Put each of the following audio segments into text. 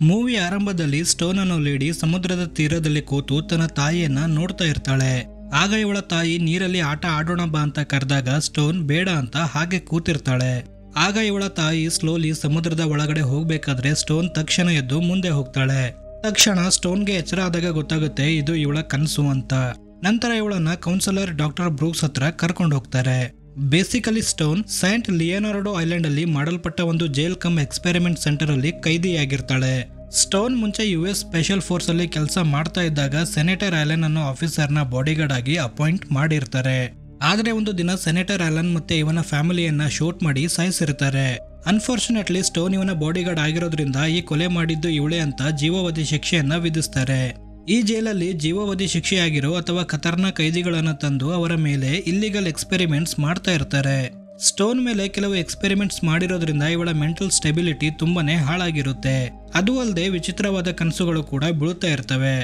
Movie ಆರಂಭದಲ್ಲಿ stone ಅನ್ನೋ lady ಸಮುದ್ರದ ತೀರದಲ್ಲಿ ಕೂತು ತನ್ನ ತಾಯಿಯನ್ನ ನೋಡ್ತಾ ಇರ್ತಾಳೆ. ಆಗ ಇವಳ ತಾಯಿ ನೀರಲ್ಲಿ ಆಟ ಆಡೋಣ ಬಾ ಅಂತ ಕರೆದಾಗ ಸ್ಟೋನ್ ಬೇಡ ಅಂತ ಹಾಗೆ ಕೂತಿರ್ತಾಳೆ. ಆಗ ಇವಳ ತಾಯಿ ಸ್ಲೋಲಿ ಸಮುದ್ರದ ಒಳಗಡೆ ಹೋಗ್ಬೇಕಾದ್ರೆ ಸ್ಟೋನ್ ತಕ್ಷಣ ಎದ್ದು ಮುಂದೆ ಹೋಗ್ತಾಳೆ. ತಕ್ಷಣ ಸ್ಟೋನ್ಗೆ ಎಚ್ಚರ ಆದಾಗ ಗೊತ್ತಾಗುತ್ತೆ ಇದು ಇವಳ ಕನಸು ಅಂತ. ನಂತರ ಇವಳನ್ನ ಕೌನ್ಸಿಲರ್ ಡಾಕ್ಟರ್ ಬ್ರೂಕ್ಸ್ ಹತ್ರ ಕರ್ಕೊಂಡು ಹೋಗ್ತಾರೆ. Basically stone Saint Leonardo island ಅಲ್ಲಿ ಮಾಡಲ್ಪಟ್ಟ ಒಂದು ಜೈಲ್ ಕಮ್ ಎಕ್ಸ್ಪೆರಿಮೆಂಟ್ ಸೆಂಟರ್ ಅಲ್ಲಿ ಕೈದಿಯಾಗಿರ್ತಾಳೆ. ಸ್ಟೋನ್ ಮುಂಚೆ US ಸ್ಪೆಷಲ್ ಫೋರ್ಸ್ ಅಲ್ಲಿ ಕೆಲಸ ಮಾಡ್ತಾ ಇದ್ದಾಗ ಸೆನೆಟರ್ ಆಲನ್ ಅನ್ನೋ ಆಫೀಸರ್ ನ ಬಾಡಿಗಾರ್ಡ್ ಆಗಿ ಅಪಾಯಿಂಟ್ ಮಾಡಿರ್ತಾರೆ. ಆದ್ರೆ ಒಂದು ದಿನ ಸೆನೆಟರ್ ಆಲನ್ ಮತ್ತೆ ಇವನ ಫ್ಯಾಮಿಲಿಯನ್ನ ಶೂಟ್ ಮಾಡಿ ಸಾಯಿಸಿರ್ತಾರೆ. ಅನ್ಫಾರ್ಚುನೇಟ್ಲಿ ಸ್ಟೋನ್ ಇವನ ಬಾಡಿಗಾರ್ಡ್ ಆಗಿರೋದ್ರಿಂದ ಈ ಕೊಲೆ ಮಾಡಿದ್ದು ಇವಳೇ ಅಂತ ಜೀವಾವಧಿ ಶಿಕ್ಷೆಯನ್ನ ವಿಧಿಸ್ತಾರೆ. ಈ ಜೈಲಲ್ಲಿ ಜೀವಾವಧಿ ಶಿಕ್ಷೆಯಾಗಿರೋ ಅಥವಾ ಖತರ್ನಾಕ್ ಕೈದಿಗಳನ್ನ ತಂದು ಅವರ ಮೇಲೆ ಇಲ್ಲಿಗಲ್ ಎಕ್ಸ್ಪೆರಿಮೆಂಟ್ಸ್ ಮಾಡ್ತಾ ಇರ್ತಾರೆ. ಸ್ಟೋನ್ ಮೇಲೆ ಕೆಲವು ಎಕ್ಸ್ಪೆರಿಮೆಂಟ್ಸ್ ಮಾಡಿರೋದ್ರಿಂದ ಇವಳ ಮೆಂಟಲ್ ಸ್ಟೆಬಿಲಿಟಿ ತುಂಬಾನೇ ಹಾಳಾಗಿರುತ್ತೆ. ಅದು ಅಲ್ಲದೆ ವಿಚಿತ್ರವಾದ ಕನಸುಗಳು ಕೂಡ ಬೀಳುತ್ತಾ ಇರ್ತವೆ.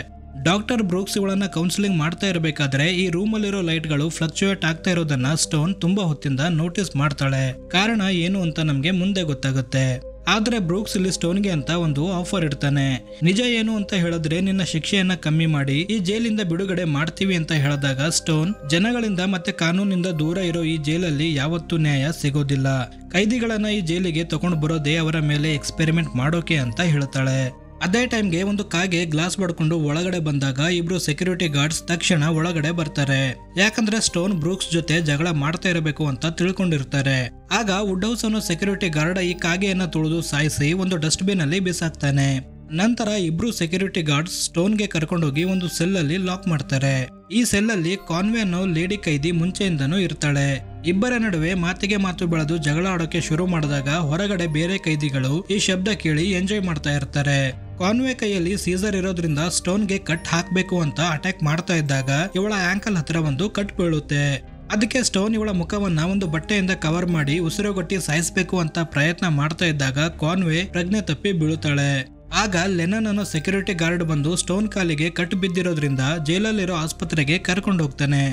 ಡಾಕ್ಟರ್ ಬ್ರೂಕ್ಸ್ ಇವಳನ್ನ ಕೌನ್ಸಿಲಿಂಗ್ ಮಾಡ್ತಾ ಇರಬೇಕಾದ್ರೆ ಈ ರೂಮ್ ಅಲ್ಲಿರೋ ಲೈಟ್ ಗಳು ಫ್ಲಕ್ಚುಯೇಟ್ ಆಗ್ತಾ ಇರೋದನ್ನ ಸ್ಟೋನ್ ತುಂಬಾ ಹೊತ್ತಿಂದ ನೋಟಿಸ್ ಮಾಡ್ತಾಳೆ. ಕಾರಣ ಏನು ಅಂತ ನಮ್ಗೆ ಮುಂದೆ ಗೊತ್ತಾಗುತ್ತೆ. ಆದ್ರೆ ಬ್ರೂಕ್ಸ್ ಇಲ್ಲಿ ಸ್ಟೋನ್ಗೆ ಅಂತ ಒಂದು ಆಫರ್ ಇಡ್ತಾನೆ. ನಿಜ ಏನು ಅಂತ ಹೇಳಿದ್ರೆ ನಿನ್ನ ಶಿಕ್ಷೆಯನ್ನ ಕಮ್ಮಿ ಮಾಡಿ ಈ ಜೈಲಿಂದ ಬಿಡುಗಡೆ ಮಾಡ್ತೀವಿ ಅಂತ ಹೇಳಿದಾಗ ಸ್ಟೋನ್ ಜನಗಳಿಂದ ಮತ್ತೆ ಕಾನೂನಿಂದ ದೂರ ಇರೋ ಈ ಜೈಲಲ್ಲಿ ಯಾವತ್ತೂ ನ್ಯಾಯ ಸಿಗೋದಿಲ್ಲ. ಕೈದಿಗಳನ್ನ ಈ ಜೈಲಿಗೆ ತಗೊಂಡು ಬರೋದೇ ಅವರ ಮೇಲೆ ಎಕ್ಸ್ಪೆರಿಮೆಂಟ್ ಮಾಡೋಕೆ ಅಂತ ಹೇಳ್ತಾಳೆ. ಅದೇ ಟೈಮ್ಗೆ ಒಂದು ಕಾಗೆ ಗ್ಲಾಸ್ ಬಡ್ಕೊಂಡು ಒಳಗಡೆ ಬಂದಾಗ ಇಬ್ರು ಸೆಕ್ಯೂರಿಟಿ ಗಾರ್ಡ್ಸ್ ತಕ್ಷಣ ಒಳಗಡೆ ಬರ್ತಾರೆ. ಯಾಕಂದ್ರೆ ಸ್ಟೋನ್ ಬ್ರೂಕ್ಸ್ ಜೊತೆ ಜಗಳ ಮಾಡ್ತಾ ಇರಬೇಕು ಅಂತ ತಿಳ್ಕೊಂಡಿರ್ತಾರೆ. ಆಗ ವುಡ್ ಹೌಸ್ ಅನ್ನೋ ಸೆಕ್ಯೂರಿಟಿ ಗಾರ್ಡ್ ಈ ಕಾಗೆಯನ್ನ ತುಳಿದು ಸಾಯಿಸಿ ಒಂದು ಡಸ್ಟ್ ಬಿನ್ ಅಲ್ಲಿ ಬಿಸಾಕ್ತಾನೆ. ನಂತರ ಇಬ್ರು ಸೆಕ್ಯೂರಿಟಿ ಗಾರ್ಡ್ಸ್ ಸ್ಟೋನ್ಗೆ ಕರ್ಕೊಂಡೋಗಿ ಒಂದು ಸೆಲ್ ಅಲ್ಲಿ ಲಾಕ್ ಮಾಡ್ತಾರೆ. ಈ ಸೆಲ್ ಅಲ್ಲಿ ಕಾನ್ವೆ ಅನ್ನೋ ಲೇಡಿ ಕೈದಿ ಮುಂಚೆಯಿಂದನೂ ಇರ್ತಾಳೆ. ಇಬ್ಬರ ನಡುವೆ ಮಾತಿಗೆ ಮಾತು ಬೆಳೆದು ಜಗಳ ಆಡೋಕೆ ಶುರು ಮಾಡಿದಾಗ ಹೊರಗಡೆ ಬೇರೆ ಕೈದಿಗಳು ಈ ಶಬ್ದ ಕೇಳಿ ಎಂಜಾಯ್ ಮಾಡ್ತಾ ಇರ್ತಾರೆ. ಕಾನ್ವೆ ಕೈಯಲ್ಲಿ ಸೀಸರ್ ಇರೋದ್ರಿಂದ ಸ್ಟೋನ್ಗೆ ಕಟ್ ಹಾಕ್ಬೇಕು ಅಂತ ಅಟ್ಯಾಕ್ ಮಾಡ್ತಾ ಇದ್ದಾಗ ಇವಳ ಆಂಕಲ್ ಹತ್ರ ಒಂದು ಕಟ್ ಬೀಳುತ್ತೆ. ಅದಕ್ಕೆ ಸ್ಟೋನ್ ಇವಳ ಮುಖವನ್ನ ಒಂದು ಬಟ್ಟೆಯಿಂದ ಕವರ್ ಮಾಡಿ ಉಸಿರುಗಟ್ಟಿ ಸಾಯಿಸಬೇಕು ಅಂತ ಪ್ರಯತ್ನ ಮಾಡ್ತಾ ಇದ್ದಾಗ ಕಾನ್ವೆ ಪ್ರಜ್ಞೆ ತಪ್ಪಿ ಬೀಳುತ್ತಾಳೆ. ಆಗ ಲೆನನ್ ಅನ್ನೋ ಸೆಕ್ಯೂರಿಟಿ ಗಾರ್ಡ್ ಬಂದು ಸ್ಟೋನ್ ಕಾಲಿಗೆ ಕಟ್ ಬಿದ್ದಿರೋದ್ರಿಂದ ಜೈಲಲ್ಲಿರೋ ಆಸ್ಪತ್ರೆಗೆ ಕರ್ಕೊಂಡು ಹೋಗ್ತಾನೆ.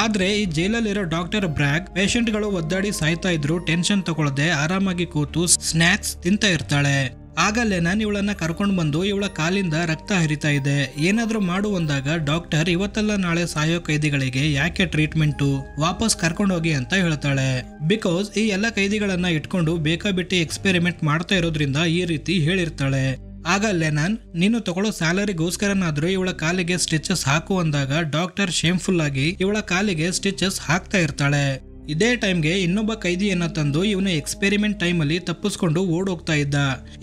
ಆದ್ರೆ ಈ ಜೈಲಲ್ಲಿರೋ ಡಾಕ್ಟರ್ ಬ್ರ್ಯಾಗ್ ಪೇಷಂಟ್ ಗಳು ಒದ್ದಾಡಿ ಸಾಯ್ತಾ ಇದ್ರು ಟೆನ್ಷನ್ ತಗೊಳ್ಳದೆ ಆರಾಮಾಗಿ ಕೂತು ಸ್ನಾಕ್ಸ್ ತಿಂತಾ ಇರ್ತಾಳೆ. ಆಗ ಲೆನನ್ ಇವಳನ್ನ ಕರ್ಕೊಂಡು ಬಂದು ಇವಳ ಕಾಲಿಂದ ರಕ್ತ ಹರಿತಾ ಇದೆ, ಏನಾದ್ರೂ ಮಾಡು ಅಂದಾಗ ಡಾಕ್ಟರ್ ಇವತ್ತೆಲ್ಲ ನಾಳೆ ಸಾಯೋ ಕೈದಿಗಳಿಗೆ ಯಾಕೆ ಟ್ರೀಟ್ಮೆಂಟು, ವಾಪಸ್ ಕರ್ಕೊಂಡು ಹೋಗಿ ಅಂತ ಹೇಳ್ತಾಳೆ. ಬಿಕಾಸ್ ಈ ಎಲ್ಲ ಕೈದಿಗಳನ್ನ ಇಟ್ಕೊಂಡು ಬೇಕಾಬಿಟ್ಟಿ ಎಕ್ಸ್ಪೆರಿಮೆಂಟ್ ಮಾಡ್ತಾ ಇರೋದ್ರಿಂದ ಈ ರೀತಿ ಹೇಳಿರ್ತಾಳೆ. ಆಗ ಲೆನನ್ ನೀನು ತಗೊಳ್ಳೋ ಸ್ಯಾಲರಿಗೋಸ್ಕರನಾದ್ರೂ ಇವಳ ಕಾಲಿಗೆ ಸ್ಟಿಚಸ್ ಹಾಕು ಅಂದಾಗ ಡಾಕ್ಟರ್ ಶೇಮ್ಫುಲ್ ಆಗಿ ಇವಳ ಕಾಲಿಗೆ ಸ್ಟಿಚಸ್ ಹಾಕ್ತಾ ಇರ್ತಾಳೆ. ಇದೇ ಟೈಮ್ಗೆ ಇನ್ನೊಬ್ಬ ಕೈದಿಯನ್ನ ತಂದು ಇವನ ಎಕ್ಸ್ಪೆರಿಮೆಂಟ್ ಟೈಮ್ ಅಲ್ಲಿ ತಪ್ಪಿಸ್ಕೊಂಡು ಓಡೋಗ್ತಾ ಇದ್ದ.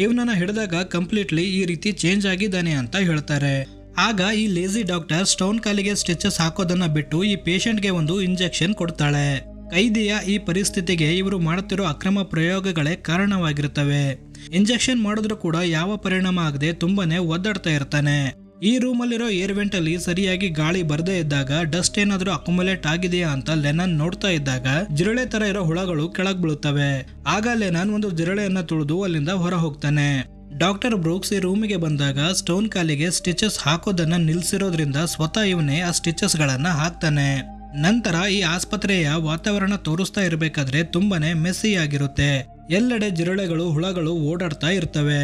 ಇವನನ್ನ ಹಿಡಿದಾಗ ಕಂಪ್ಲೀಟ್ಲಿ ಈ ರೀತಿ ಚೇಂಜ್ ಆಗಿದ್ದಾನೆ ಅಂತ ಹೇಳ್ತಾರೆ. ಆಗ ಈ ಲೇಜಿ ಡಾಕ್ಟರ್ ಸ್ಟೋನ್ ಕಾಲಿಗೆ ಸ್ಟಿಚಸ್ ಹಾಕೋದನ್ನ ಬಿಟ್ಟು ಈ ಪೇಷಂಟ್ಗೆ ಒಂದು ಇಂಜೆಕ್ಷನ್ ಕೊಡ್ತಾಳೆ. ಕೈದಿಯ ಈ ಪರಿಸ್ಥಿತಿಗೆ ಇವರು ಮಾಡುತ್ತಿರೋ ಅಕ್ರಮ ಪ್ರಯೋಗಗಳೇ ಕಾರಣವಾಗಿರುತ್ತವೆ. ಇಂಜೆಕ್ಷನ್ ಮಾಡಿದ್ರು ಕೂಡ ಯಾವ ಪರಿಣಾಮ ಆಗದೆ ತುಂಬಾನೇ ಒದ್ದಾಡ್ತಾ ಇರ್ತಾನೆ. ಈ ರೂಮ್ ಅಲ್ಲಿರೋ ಏರ್ ವೆಂಟ್ ಅಲ್ಲಿ ಸರಿಯಾಗಿ ಗಾಳಿ ಬರದೇ ಇದ್ದಾಗ ಡಸ್ಟ್ ಏನಾದ್ರೂ ಅಕ್ಯುಮುಲೇಟ್ ಆಗಿದೆಯಾ ಅಂತ ಲೆನನ್ ನೋಡ್ತಾ ಇದ್ದಾಗ ಜಿರಳೆ ತರ ಇರೋ ಹುಳಗಳು ಕೆಳಗ್ ಬೀಳುತ್ತವೆ. ಆಗ ಲೆನನ್ ಒಂದು ಜಿರಳೆಯನ್ನ ತುಳಿದು ಅಲ್ಲಿಂದ ಹೊರ ಹೋಗ್ತಾನೆ. ಡಾಕ್ಟರ್ ಬ್ರೂಕ್ಸ್ ಈ ರೂಮಿಗೆ ಬಂದಾಗ ಸ್ಟೋನ್ ಕಾಲಿಗೆ ಸ್ಟಿಚಸ್ ಹಾಕೋದನ್ನ ನಿಲ್ಸಿರೋದ್ರಿಂದ ಸ್ವತಃ ಇವನೇ ಆ ಸ್ಟಿಚಸ್ ಗಳನ್ನ ಹಾಕ್ತಾನೆ. ನಂತರ ಈ ಆಸ್ಪತ್ರೆಯ ವಾತಾವರಣ ತೋರಿಸ್ತಾ ಇರಬೇಕಾದ್ರೆ ತುಂಬಾನೇ ಮೆಸ್ಸಿ ಆಗಿರುತ್ತೆ. ಎಲ್ಲೆಡೆ ಜಿರಳೆಗಳು ಹುಳಗಳು ಓಡಾಡ್ತಾ ಇರ್ತವೆ.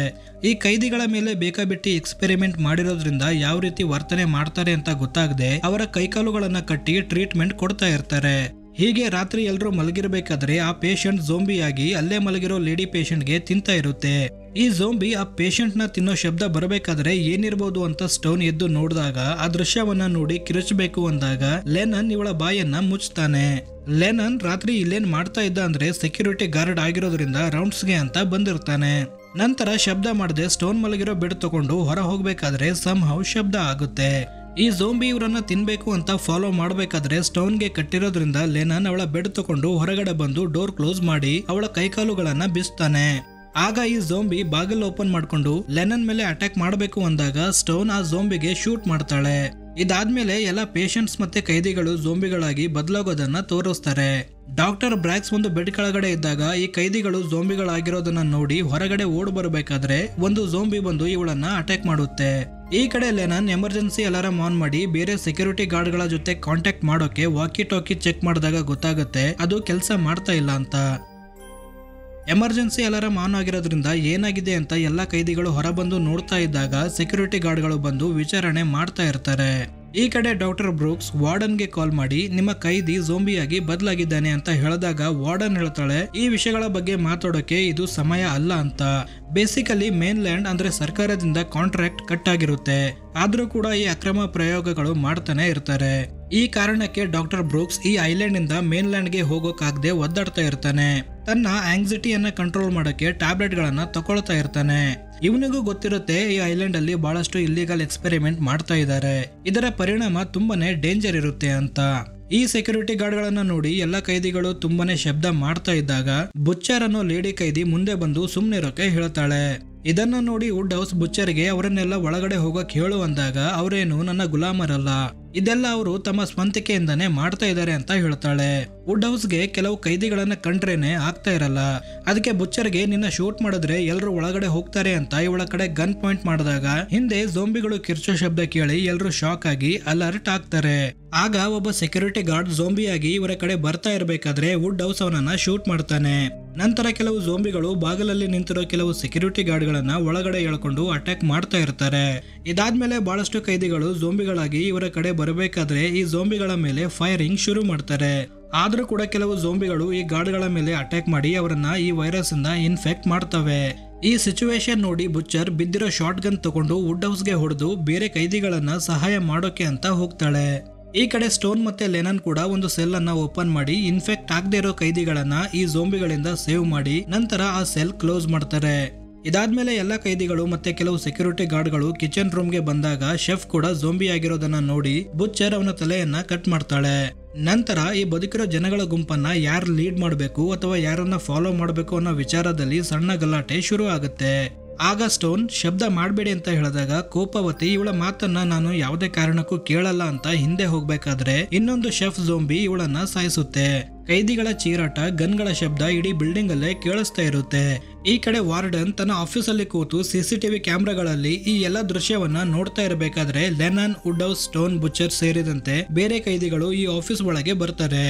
ಈ ಕೈದಿಗಳ ಮೇಲೆ ಬೇಕಾಬಿಟ್ಟಿ ಎಕ್ಸ್ಪೆರಿಮೆಂಟ್ ಮಾಡಿರೋದ್ರಿಂದ ಯಾವ ರೀತಿ ವರ್ತನೆ ಮಾಡ್ತಾರೆ ಅಂತ ಗೊತ್ತಾಗದೆ ಅವರ ಕೈಕಾಲುಗಳನ್ನ ಕಟ್ಟಿ ಟ್ರೀಟ್ಮೆಂಟ್ ಕೊಡ್ತಾ ಇರ್ತಾರೆ. ಹೀಗೆ ರಾತ್ರಿ ಎಲ್ರೂ ಮಲಗಿರ್ಬೇಕಾದ್ರೆ ಆ ಪೇಷಂಟ್ ಝೋಂಬಿಯಾಗಿ ಅಲ್ಲೇ ಮಲಗಿರೋ ಲೇಡಿ ಪೇಷಂಟ್ಗೆ ತಿಂತಾ ಇರುತ್ತೆ. ಈ ಝೋಂಬಿ ಆ ಪೇಷಂಟ್ ನ ತಿನ್ನೋ ಶಬ್ದ ಬರಬೇಕಾದ್ರೆ ಏನಿರ್ಬೋದು ಅಂತ ಸ್ಟೋನ್ ಎದ್ದು ನೋಡಿದಾಗ ಆ ದೃಶ್ಯವನ್ನ ನೋಡಿ ಕಿರುಚಬೇಕು ಅಂದಾಗ ಲೆನನ್ ಇವಳ ಬಾಯನ್ನ ಮುಚ್ತಾನೆ. ಲೆನನ್ ರಾತ್ರಿ ಇಲ್ಲೇನ್ ಮಾಡ್ತಾ ಇದ್ದ ಅಂದ್ರೆ ಸೆಕ್ಯೂರಿಟಿ ಗಾರ್ಡ್ ಆಗಿರೋದ್ರಿಂದ ರೌಂಡ್ಸ್ಗೆ ಅಂತ ಬಂದಿರ್ತಾನೆ. ನಂತರ ಶಬ್ದ ಮಾಡದೆ ಸ್ಟೋನ್ ಮಲಗಿರೋ ಬೆಡ್ ತಗೊಂಡು ಹೊರ ಹೋಗ್ಬೇಕಾದ್ರೆ ಸಮ್ಹೌ ಶಬ್ದ ಆಗುತ್ತೆ. ಈ ಝೋಂಬಿ ಇವರನ್ನ ತಿನ್ಬೇಕು ಅಂತ ಫಾಲೋ ಮಾಡಬೇಕಾದ್ರೆ ಸ್ಟೋನ್ಗೆ ಕಟ್ಟಿರೋದ್ರಿಂದ ಲೆನನ್ ಅವಳ ಬೆಡ್ ತಗೊಂಡು ಹೊರಗಡೆ ಬಂದು ಡೋರ್ ಕ್ಲೋಸ್ ಮಾಡಿ ಅವಳ ಕೈಕಾಲುಗಳನ್ನ ಬಿಸ್ತಾನೆ. ಆಗ ಈ ಝೋಂಬಿ ಬಾಗಿಲು ಓಪನ್ ಮಾಡ್ಕೊಂಡು ಲೆನನ್ ಮೇಲೆ ಅಟ್ಯಾಕ್ ಮಾಡಬೇಕು ಅಂದಾಗ ಸ್ಟೋನ್ ಆ ಝೋಂಬಿಗೆ ಶೂಟ್ ಮಾಡ್ತಾಳೆ. ಇದಾದ್ಮೇಲೆ ಎಲ್ಲ ಪೇಷಂಟ್ಸ್ ಮತ್ತೆ ಕೈದಿಗಳು ಝೋಂಬಿಗಳಾಗಿ ಬದಲಾಗೋದನ್ನ ತೋರಿಸ್ತಾರೆ. ಡಾಕ್ಟರ್ ಬ್ರ್ಯಾಕ್ಸ್ ಒಂದು ಬೆಡ್ ಕೆಳಗಡೆ ಇದ್ದಾಗ ಈ ಕೈದಿಗಳು ಝೋಂಬಿಗಳಾಗಿರೋದನ್ನ ನೋಡಿ ಹೊರಗಡೆ ಓಡ್ ಬರಬೇಕಾದ್ರೆ ಒಂದು ಝೋಂಬಿ ಬಂದು ಇವಳನ್ನ ಅಟ್ಯಾಕ್ ಮಾಡುತ್ತೆ. ಈ ಕಡೆ ಲೆನನ್ ಎಮರ್ಜೆನ್ಸಿ ಅಲಾರಾಮ್ ಆನ್ ಮಾಡಿ ಬೇರೆ ಸೆಕ್ಯೂರಿಟಿ ಗಾರ್ಡ್ ಗಳ ಜೊತೆ ಕಾಂಟ್ಯಾಕ್ಟ್ ಮಾಡೋಕೆ ವಾಕಿ ಟಾಕಿ ಚೆಕ್ ಮಾಡಿದಾಗ ಗೊತ್ತಾಗುತ್ತೆ ಅದು ಕೆಲಸ ಮಾಡ್ತಾ ಇಲ್ಲ ಅಂತ. ಎಮರ್ಜೆನ್ಸಿ ಅಲಾರಾಮ್ ಆನ್ ಆಗಿರೋದ್ರಿಂದ ಏನಾಗಿದೆ ಅಂತ ಎಲ್ಲ ಕೈದಿಗಳು ಹೊರಬಂದು ನೋಡ್ತಾ ಇದ್ದಾಗ ಸೆಕ್ಯೂರಿಟಿ ಗಾರ್ಡ್ಗಳು ಬಂದು ವಿಚಾರಣೆ ಮಾಡ್ತಾ ಇರ್ತಾರೆ. ಈ ಕಡೆ ಡಾಕ್ಟರ್ ಬ್ರೂಕ್ಸ್ ವಾರ್ಡನ್ಗೆ ಕಾಲ್ ಮಾಡಿ ನಿಮ್ಮ ಕೈದಿ ಝೋಂಬಿಯಾಗಿ ಬದಲಾಗಿದ್ದಾನೆ ಅಂತ ಹೇಳಿದಾಗ ವಾರ್ಡನ್ ಹೇಳ್ತಾಳೆ ಈ ವಿಷಯಗಳ ಬಗ್ಗೆ ಮಾತಾಡೋಕೆ ಇದು ಸಮಯ ಅಲ್ಲ ಅಂತ. ಬೇಸಿಕಲಿ ಮೇನ್ಲ್ಯಾಂಡ್ ಅಂದ್ರೆ ಸರ್ಕಾರದಿಂದ ಕಾಂಟ್ರಾಕ್ಟ್ ಕಟ್ ಆಗಿರುತ್ತೆ, ಆದ್ರೂ ಕೂಡ ಈ ಅಕ್ರಮ ಪ್ರಯೋಗಗಳು ಮಾಡ್ತಾನೆ ಇರ್ತಾರೆ. ಈ ಕಾರಣಕ್ಕೆ ಡಾಕ್ಟರ್ ಬ್ರೂಕ್ಸ್ ಈ ಐಲ್ಯಾಂಡ್ ಇಂದ ಮೇನ್ಲ್ಯಾಂಡ್ ಗೆ ಹೋಗೋಕಾಗದೆ ಒದ್ದಾಡ್ತಾ ಇರ್ತಾನೆ. ತನ್ನ ಆಂಗ್ಸೈಟಿಯನ್ನ ಕಂಟ್ರೋಲ್ ಮಾಡಕ್ಕೆ ಟ್ಯಾಬ್ಲೆಟ್ ಗಳನ್ನ ತಗೊಳ್ತಾ ಇರ್ತಾನೆ. ಇವನಿಗೂ ಗೊತ್ತಿರುತ್ತೆ ಈ ಐಲ್ಯಾಂಡ್ ಅಲ್ಲಿ ಬಹಳಷ್ಟು ಇಲ್ಲಿಗಲ್ ಎಕ್ಸ್ಪೆರಿಮೆಂಟ್ ಮಾಡ್ತಾ ಇದ್ದಾರೆ, ಇದರ ಪರಿಣಾಮ ತುಂಬಾನೇ ಡೇಂಜರ್ ಇರುತ್ತೆ ಅಂತ. ಈ ಸೆಕ್ಯೂರಿಟಿ ಗಾರ್ಡ್ ಗಳನ್ನ ನೋಡಿ ಎಲ್ಲ ಕೈದಿಗಳು ತುಂಬಾನೇ ಶಬ್ದ ಮಾಡ್ತಾ ಇದ್ದಾಗ ಬುಚ್ಚರ್ ಅನ್ನೋ ಲೇಡಿ ಕೈದಿ ಮುಂದೆ ಬಂದು ಸುಮ್ನಿರೋಕೆ ಹೇಳ್ತಾಳೆ. ಇದನ್ನ ನೋಡಿ ವುಡ್ ಹೌಸ್ ಬುಚ್ಚರ್ಗೆ ಅವರನ್ನೆಲ್ಲ ಒಳಗಡೆ ಹೋಗಕ್ ಹೇಳು ಅಂದಾಗ ಅವರೇನು ನನ್ನ ಗುಲಾಮರಲ್ಲ, ಇದೆಲ್ಲ ಅವರು ತಮ್ಮ ಸ್ವಂತಿಕೆಯಿಂದಾನೇ ಮಾಡ್ತಾ ಇದ್ದಾರೆ ಅಂತ ಹೇಳ್ತಾಳೆ. ವುಡ್ ಹೌಸ್ಗೆ ಕೆಲವು ಕೈದಿಗಳನ್ನ ಕಂಡ್ರೇನೆ ಆಗ್ತಾ ಇರಲ್ಲ, ಅದಕ್ಕೆ ಬುಚ್ಚರ್ಗೆ ನಿನ್ನ ಶೂಟ್ ಮಾಡಿದ್ರೆ ಎಲ್ಲರೂ ಒಳಗಡೆ ಹೋಗ್ತಾರೆ ಅಂತ ಇವಳ ಕಡೆ ಗನ್ ಪಾಯಿಂಟ್ ಮಾಡಿದಾಗ ಹಿಂದೆ ಝೋಂಬಿಗಳು ಕಿರ್ಚೋ ಶಬ್ದ ಕೇಳಿ ಎಲ್ಲರೂ ಶಾಕ್ ಆಗಿ ಅಲರ್ಟ್ ಆಗ್ತಾರೆ. ಆಗ ಒಬ್ಬ ಸೆಕ್ಯೂರಿಟಿ ಗಾರ್ಡ್ ಝೋಂಬಿಯಾಗಿ ಇವರ ಕಡೆ ಬರ್ತಾ ಇರಬೇಕಾದ್ರೆ ವುಡ್ ಹೌಸ್ ಅವನನ್ನ ಶೂಟ್ ಮಾಡ್ತಾನೆ. ನಂತರ ಕೆಲವು ಝೋಂಬಿಗಳು ಬಾಗಿಲಲ್ಲಿ ನಿಂತಿರೋ ಕೆಲವು ಸೆಕ್ಯೂರಿಟಿ ಗಾರ್ಡ್ ಗಳನ್ನ ಒಳಗಡೆ ಎಳ್ಕೊಂಡು ಅಟ್ಯಾಕ್ ಮಾಡ್ತಾ ಇರ್ತಾರೆ. ಇದಾದ್ಮೇಲೆ ಬಹಳಷ್ಟು ಕೈದಿಗಳು ಝೋಂಬಿಗಳಾಗಿ ಇವರ ಕಡೆ ಬರಬೇಕಾದ್ರೆ ಈ ಝೋಂಬಿಗಳ ಮೇಲೆ ಫೈರಿಂಗ್ ಶುರು ಮಾಡ್ತಾರೆ. ಆದ್ರೂ ಕೂಡ ಕೆಲವು ಝೋಂಬಿಗಳು ಈ ಗಾರ್ಡ್ಗಳ ಮೇಲೆ ಅಟ್ಯಾಕ್ ಮಾಡಿ ಅವರನ್ನ ಈ ವೈರಸ್ ಇಂದ ಇನ್ಫೆಕ್ಟ್ ಮಾಡ್ತವೆ. ಈ ಸಿಚುವೇಶನ್ ನೋಡಿ ಬುಚ್ಚರ್ ಬಿದ್ದಿರೋ ಶಾರ್ಟ್ ಗನ್ ತಗೊಂಡು ವುಡ್ ಹೌಸ್ಗೆ ಹೊಡೆದು ಬೇರೆ ಕೈದಿಗಳನ್ನ ಸಹಾಯ ಮಾಡೋಕೆ ಅಂತ ಹೋಗ್ತಾಳೆ. ಈ ಕಡೆ ಸ್ಟೋನ್ ಮತ್ತೆ ಲೆನನ್ ಕೂಡ ಒಂದು ಸೆಲ್ ಅನ್ನ ಓಪನ್ ಮಾಡಿ ಇನ್ಫೆಕ್ಟ್ ಆಗದೆ ಇರೋ ಕೈದಿಗಳನ್ನ ಈ ಝೋಂಬಿಗಳಿಂದ ಸೇವ್ ಮಾಡಿ ನಂತರ ಆ ಸೆಲ್ ಕ್ಲೋಸ್ ಮಾಡ್ತಾರೆ. ಇದಾದ್ಮೇಲೆ ಎಲ್ಲ ಕೈದಿಗಳು ಮತ್ತೆ ಕೆಲವು ಸೆಕ್ಯೂರಿಟಿ ಗಾರ್ಡ್ಗಳು ಕಿಚನ್ ರೂಮ್ಗೆ ಬಂದಾಗ ಶೆಫ್ ಕೂಡ ಝೋಂಬಿ ಆಗಿರೋದನ್ನ ನೋಡಿ ಬುಚ್ಚರ್ ಅವನ ತಲೆಯನ್ನ ಕಟ್ ಮಾಡ್ತಾಳೆ. ನಂತರ ಈ ಬದುಕಿರೋ ಜನಗಳ ಗುಂಪನ್ನ ಯಾರು ಲೀಡ್ ಮಾಡಬೇಕು ಅಥವಾ ಯಾರನ್ನ ಫಾಲೋ ಮಾಡಬೇಕು ಅನ್ನೋ ವಿಚಾರದಲ್ಲಿ ಸಣ್ಣ ಗಲಾಟೆ ಶುರು ಆಗುತ್ತೆ. ಆಗ ಸ್ಟೋನ್ ಶಬ್ದ ಮಾಡಬೇಡಿ ಅಂತ ಹೇಳಿದಾಗ ಕೋಪವತಿ ಇವಳ ಮಾತನ್ನ ನಾನು ಯಾವುದೇ ಕಾರಣಕ್ಕೂ ಕೇಳಲ್ಲ ಅಂತ ಹಿಂದೆ ಹೋಗ್ಬೇಕಾದ್ರೆ ಇನ್ನೊಂದು ಶೆಫ್ ಝೋಂಬಿ ಇವಳನ್ನ ಸಾಯಿಸುತ್ತೆ. ಕೈದಿಗಳ ಚೀರಾಟ, ಗನ್ಗಳ ಶಬ್ದ ಇಡೀ ಬಿಲ್ಡಿಂಗ್ ಅಲ್ಲೇ ಕೇಳಿಸ್ತಾ ಇರುತ್ತೆ. ಈ ಕಡೆ ವಾರ್ಡನ್ ತನ್ನ ಆಫೀಸ್ ಅಲ್ಲಿ ಕೂತು ಸಿಸಿಟಿವಿ ಕ್ಯಾಮ್ರಾಗಳಲ್ಲಿ ಈ ಎಲ್ಲ ದೃಶ್ಯವನ್ನ ನೋಡ್ತಾ ಇರಬೇಕಾದ್ರೆ ಲೆನನ್, ವುಡ್ ಹೌಸ್, ಸ್ಟೋನ್, ಬುಚ್ಚರ್ ಸೇರಿದಂತೆ ಬೇರೆ ಕೈದಿಗಳು ಈ ಆಫೀಸ್ ಒಳಗೆ ಬರ್ತಾರೆ.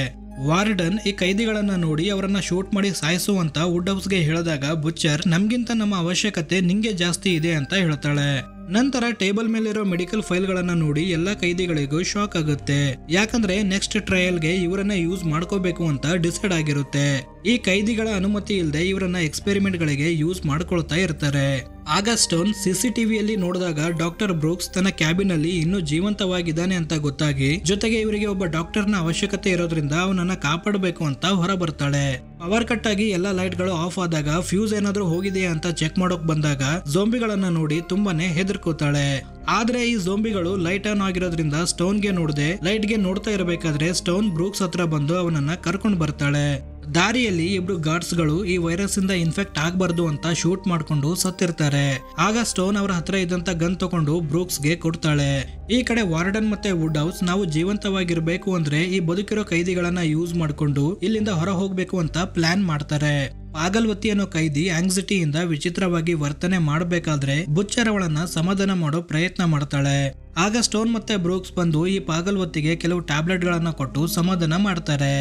ವಾರ್ಡನ್ ಈ ಕೈದಿಗಳನ್ನ ನೋಡಿ ಅವರನ್ನ ಶೂಟ್ ಮಾಡಿ ಸಾಯಿಸುವಂತ ವುಡ್ ಹೌಸ್ಗೆ ಹೇಳಿದಾಗ ಬುಚ್ಚರ್ ನಮ್ಗಿಂತ ನಮ್ಮ ಅವಶ್ಯಕತೆ ನಿಂಗೆ ಜಾಸ್ತಿ ಇದೆ ಅಂತ ಹೇಳ್ತಾಳೆ. ನಂತರ ಟೇಬಲ್ ಮೇಲಿರೋ ಮೆಡಿಕಲ್ ಫೈಲ್ ಗಳನ್ನ ನೋಡಿ ಎಲ್ಲಾ ಕೈದಿಗಳಿಗೂ ಶಾಕ್ ಆಗುತ್ತೆ, ಯಾಕಂದ್ರೆ ನೆಕ್ಸ್ಟ್ ಟ್ರಯಲ್ಗೆ ಇವರನ್ನ ಯೂಸ್ ಮಾಡ್ಕೋಬೇಕು ಅಂತ ಡಿಸೈಡ್ ಆಗಿರುತ್ತೆ. ಈ ಕೈದಿಗಳ ಅನುಮತಿ ಇಲ್ಲದೆ ಇವರನ್ನ ಎಕ್ಸ್ಪೆರಿಮೆಂಟ್ ಗಳಿಗೆ ಯೂಸ್ ಮಾಡ್ಕೊಳ್ತಾ ಇರ್ತಾರೆ. ಆಗ ಸ್ಟೋನ್ ಸಿಸಿಟಿವಿಯಲ್ಲಿ ನೋಡಿದಾಗ ಡಾಕ್ಟರ್ ಬ್ರೂಕ್ಸ್ ತನ್ನ ಕ್ಯಾಬಿನ್ ಅಲ್ಲಿ ಇನ್ನೂ ಜೀವಂತವಾಗಿದ್ದಾನೆ ಅಂತ ಗೊತ್ತಾಗಿ ಜೊತೆಗೆ ಇವರಿಗೆ ಒಬ್ಬ ಡಾಕ್ಟರ್ನ ಅವಶ್ಯಕತೆ ಇರೋದ್ರಿಂದ ಅವನನ್ನ ಕಾಪಾಡಬೇಕು ಅಂತ ಹೊರ ಬರ್ತಾಳೆ. ಪವರ್ ಕಟ್ ಆಗಿ ಎಲ್ಲಾ ಲೈಟ್ ಗಳು ಆಫ್ ಆದಾಗ ಫ್ಯೂಸ್ ಏನಾದ್ರೂ ಹೋಗಿದೆಯಾ ಅಂತ ಚೆಕ್ ಮಾಡೋಕ್ ಬಂದಾಗ ಝೋಂಬಿಗಳನ್ನ ನೋಡಿ ತುಂಬಾನೇ ಹೆದರ್ಕೋತಾಳೆ. ಆದ್ರೆ ಈ ಝೋಂಬಿಗಳು ಲೈಟ್ ಆನ್ ಆಗಿರೋದ್ರಿಂದ ಸ್ಟೋನ್ ಗೆ ನೋಡದೆ ಲೈಟ್ ಗೆ ನೋಡ್ತಾ ಇರಬೇಕಾದ್ರೆ ಸ್ಟೋನ್ ಬ್ರೂಕ್ಸ್ ಹತ್ರ ಬಂದು ಅವನನ್ನ ಕರ್ಕೊಂಡು ಬರ್ತಾಳೆ. ದಾರಿಯಲ್ಲಿ ಇಬ್ರು ಗಾರ್ಡ್ಸ್ ಗಳು ಈ ವೈರಸ್ ಇಂದ ಇನ್ಫೆಕ್ಟ್ ಆಗಬಾರ್ದು ಅಂತ ಶೂಟ್ ಮಾಡ್ಕೊಂಡು ಸತ್ತಿರ್ತಾರೆ. ಆಗ ಸ್ಟೋನ್ ಅವರ ಹತ್ರ ಇದ್ದಂತ ಗನ್ ತಗೊಂಡು ಬ್ರೂಕ್ಸ್ ಗೆ ಕೊಡ್ತಾಳೆ. ಈ ಕಡೆ ವಾರ್ಡನ್ ಮತ್ತೆ ವುಡ್ ಹೌಸ್ ನಾವು ಜೀವಂತವಾಗಿರ್ಬೇಕು ಅಂದ್ರೆ ಈ ಬದುಕಿರೋ ಕೈದಿಗಳನ್ನ ಯೂಸ್ ಮಾಡ್ಕೊಂಡು ಇಲ್ಲಿಂದ ಹೊರ ಹೋಗ್ಬೇಕು ಅಂತ ಪ್ಲಾನ್ ಮಾಡ್ತಾರೆ. ಪಾಗಲ್ವತಿ ಅನ್ನೋ ಕೈದಿ ಆಂಗ್ಸೈಟಿಯಿಂದ ವಿಚಿತ್ರವಾಗಿ ವರ್ತನೆ ಮಾಡಬೇಕಾದ್ರೆ ಬುಚ್ಚರ್ ಅವಳನ್ನ ಸಮಾಧಾನ ಮಾಡೋ ಪ್ರಯತ್ನ ಮಾಡ್ತಾಳೆ. ಆಗ ಸ್ಟೋನ್ ಮತ್ತೆ ಬ್ರೂಕ್ಸ್ ಬಂದು ಈ ಪಾಗಲ್ವತಿಗೆ ಕೆಲವು ಟ್ಯಾಬ್ಲೆಟ್ ಗಳನ್ನ ಕೊಟ್ಟು ಸಮಾಧಾನ ಮಾಡ್ತಾರೆ.